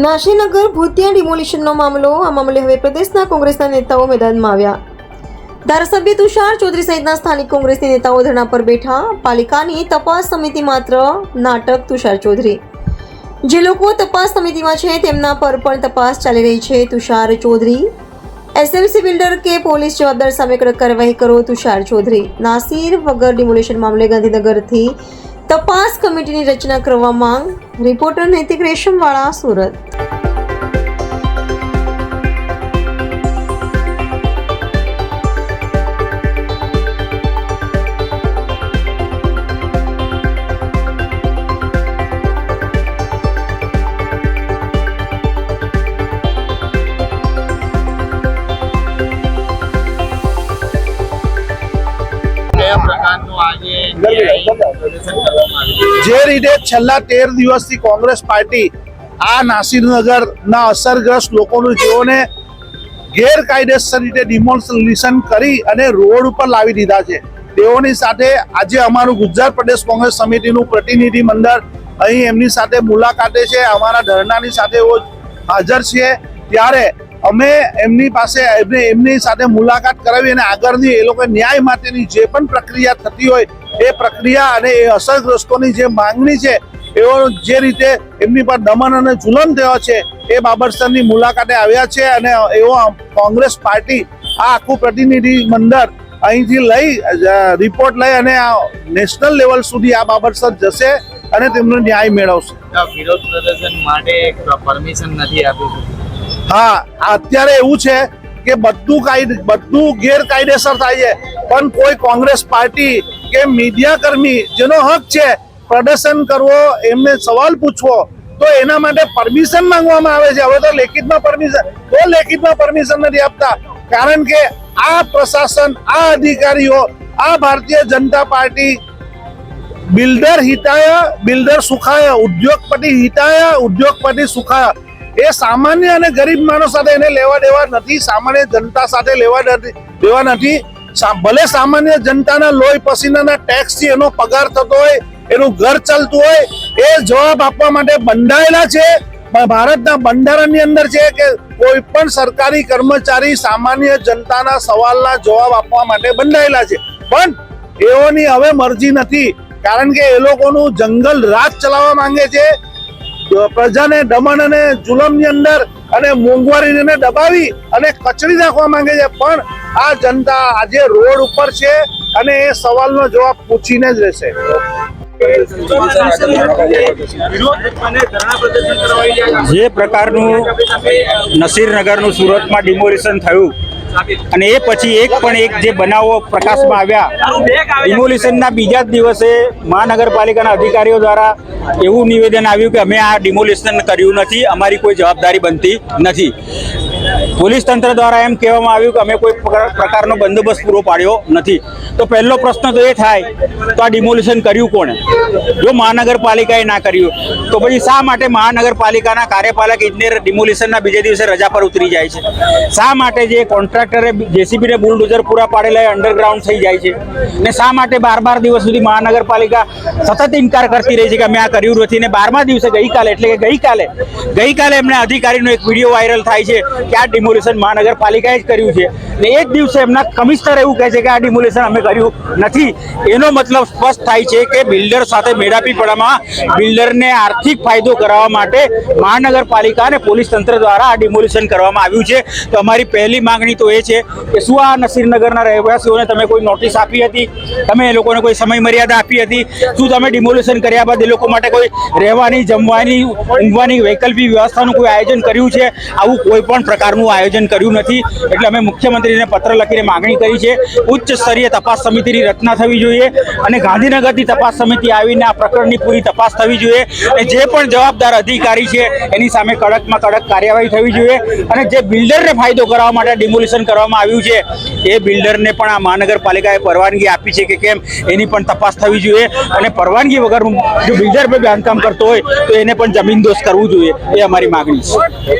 નાશીનગર ભૂતિયા ડિમોલિશનનો મામલો. આ મામલે હવે પ્રદેશના કોંગ્રેસના નેતાઓ મેદાનમાં આવ્યા. ધારાસભ્ય તુષાર ચૌધરી સહિતના સ્થાનિક કોંગ્રેસી નેતાઓ ધરણા પર બેઠા. પાલિકાની તપાસ સમિતિ માત્ર નાટક. તુષાર ચૌધરી: જે લોકો તપાસ સમિતિમાં છે તેમના પર પણ તપાસ ચાલી રહી છે. તુષાર ચૌધરી: એસએમસી બિલ્ડર કે પોલીસ જવાબદાર સામે કડક કાર્યવાહી કરો. તુષાર ચૌધરી: નાસિર વગર ડિમોલિશન મામલે ગાંધીનગરથી તપાસ કમિટીની રચના કરવા માંગ. રિપોર્ટર નૈતિક રેશમવાળા, સુરત. જે રીતે છેલ્લા 13 દિવસથી કોંગ્રેસ પાર્ટી આ નાસિરનગરના અસરગ્રસ્ત લોકોનું જેઓને ગેરકાયદેસર રીતે ડિમોલિશન કરી અને રોડ ઉપર લાવી દીધા છે, તેઓની સાથે આજે અમારું ગુજરાત પ્રદેશ કોંગ્રેસ સમિતિનું પ્રતિનિધિ મંડળ અહીં એમની સાથે મુલાકાતે છે. અમારા ધરણાની સાથે હાજર છીએ. ત્યારે અમે એમની પાસે એમની સાથે મુલાકાત કરાવી અને આગળની એ લોકો ન્યાય માટેની જે પણ પ્રક્રિયા થતી હોય એ પ્રક્રિયા અને એ અસરગ્રસ્તોની જે માંગણી છે એઓ જે રીતે એમની પર દમન અને જુલમ થયો છે એ બાબતસરની મુલાકાતે આવ્યા છે. અને એવો કોંગ્રેસ પાર્ટી આ આખું પ્રતિનિધિ મંડળ અહીંથી લઈ રિપોર્ટ લઈ અને નેશનલ લેવલ સુધી આ બાબતસર જશે અને તેમનો ન્યાય મેળવશે. વિરોધ પ્રદર્શન માટે પરમિશન નથી આપી. હા, અત્યારે એવું છે કે બધું ગેરકાયદેસર થાય છે, પણ કોઈ કોંગ્રેસ પાર્ટી કે મીડિયા કર્મી જેનો હક છે પ્રદર્શન કરવો, એમને સવાલ પૂછવો, તો એના માટે પરમિશન માંગવામાં આવે છે. હવે તો લેખિતમાં પરમિશન નથી આપતા, કારણ કે આ પ્રશાસન, આ અધિકારીઓ, આ Bharatiya Janata party builder Hitay builder Sukhay, ઉદ્યોગપતિ હિતાય ઉદ્યોગપતિ સુખાય, એ સામાન્ય અને ગરીબ માણસ સાથે એને લેવા દેવા નથી. સામાન્ય જનતા સાથે લેવા દેવા નથી. ભલે સામાન્ય જનતાના લોહી પસીનાના ટેક્સથી એનો પગાર થતો હોય, એનું ઘર ચાલતું હોય, એ જવાબ આપવા માટે બંધાયેલા છે. ભારતના બંધારણની અંદર છે કે કોઈ પણ સરકારી કર્મચારી સામાન્ય જનતાના સવાલના જવાબ આપવા માટે બંધાયેલા છે. પણ એઓની હવે મરજી નથી, કારણ કે એ લોકોનું જંગલ રાજ ચલાવવા માંગે છે. પ્રજાને દમન અને જુલમની અંદર અને મોંઘવારીને દબાવી અને કચડી નાખવા માંગે છે. પણ આ જનતા આજે રોડ ઉપર છે અને એ સવાલનો જવાબ પૂછીને જ રહેશે. જે પ્રકારનું નસીરનગરનું સુરતમાં ડિમોલિશન થયું અને એ પછી એક જે બનાવો પ્રકાશમાં આવ્યા, ડિમોલિશનના બીજા જ દિવસે મહાનગરપાલિકાના અધિકારીઓ દ્વારા એવું નિવેદન આવ્યું કે અમે આ ડિમોલિશન કર્યું નથી, અમારી કોઈ જવાબદારી બનતી નથી. પોલીસ તંત્ર દ્વારા એમ કહેવામાં આવ્યું કે અમે કોઈ પ્રકારનો બંદોબસ્ત પૂરો પાડ્યો નથી. તો પહેલો પ્રશ્ન તો એ થાય, તો આ ડિમોલિશન કર્યું કોણે? જો મહાનગરપાલિકાએ ના કર્યું તો પછી શા માટે મહાનગરપાલિકાના કાર્યપાલક ઇજનેર ડિમોલિશનના બીજે દિવસે રજા પર ઉતરી જાય છે? શા માટે જે કોન્ટ્રાક્ટરે જેસીબીને બુલડોઝર પૂરા પાડેલા એ અંડરગ્રાઉન્ડ થઈ જાય છે? ને શા માટે 12 દિવસ સુધી મહાનગરપાલિકા સતત ઇનકાર કરતી રહી છે કે અમે આ કર્યું નથી? ને 12મા દિવસે ગઈકાલે એટલે કે ગઈકાલે એમને અધિકારીનો એક વિડીયો વાયરલ થાય છે કે આ ડિમોલિશન મહાનગરપાલિકાએ જ કર્યું છે. ને એ જ દિવસે એમના કમિશનર એવું કહે છે કે આ ડિમોલિશન અમે કર્યું નથી. એનો મતલબ સ્પષ્ટ થાય છે કે બિલ્ડર સાથે મેળાપીપણામાં બિલ્ડરને આર્થિક ફાયદો કરાવવા માટે મહાનગરપાલિકા અને પોલીસ તંત્ર દ્વારા આ ડિમોલિશન કરવામાં આવ્યું છે. તો અમારી પહેલી માંગણી તો એ છે કે શું આ નસીરનગરના રહેવાસીઓને તમે કોઈ નોટિસ આપી હતી? તમે એ લોકોને કોઈ સમય મર્યાદા આપી હતી? શું તમે ડિમોલિશન કર્યા બાદ એ લોકો માટે કોઈ રહેવાની, જમવાની, ઊંઘવાની વૈકલ્પિક વ્યવસ્થાનું કોઈ આયોજન કર્યું છે? આવું કોઈ પણ પ્રકારનું આયોજન કર્યું નથી. એટલે અમે મુખ્યમંત્રીને પત્ર લખીને માંગણી કરી છે, ઉચ્ચ સ્તરીય તપાસ સમિતિની રચના થવી જોઈએ અને ગાંધીનગરથી તપાસ સમિતિ આવીને આ પ્રકરણની પૂરી તપાસ થવી જોઈએ. અને જે પણ જવાબદાર અધિકારી છે એની સામે કડકમાં કડક કાર્યવાહી થવી જોઈએ. અને જે બિલ્ડરને ફાયદો કરાવવા માટે ડિમોલિશન કરવામાં આવ્યું છે એ બિલ્ડરને પણ આ મહાનગરપાલિકાએ પરવાનગી આપી છે કે કેમ એની પણ તપાસ થવી જોઈએ. અને પરવાનગી વગર જો બિલ્ડર પર બાંધકામ કરતો હોય તો એને પણ જમીનદોસ્ત કરવું જોઈએ. એ અમારી માગણી છે.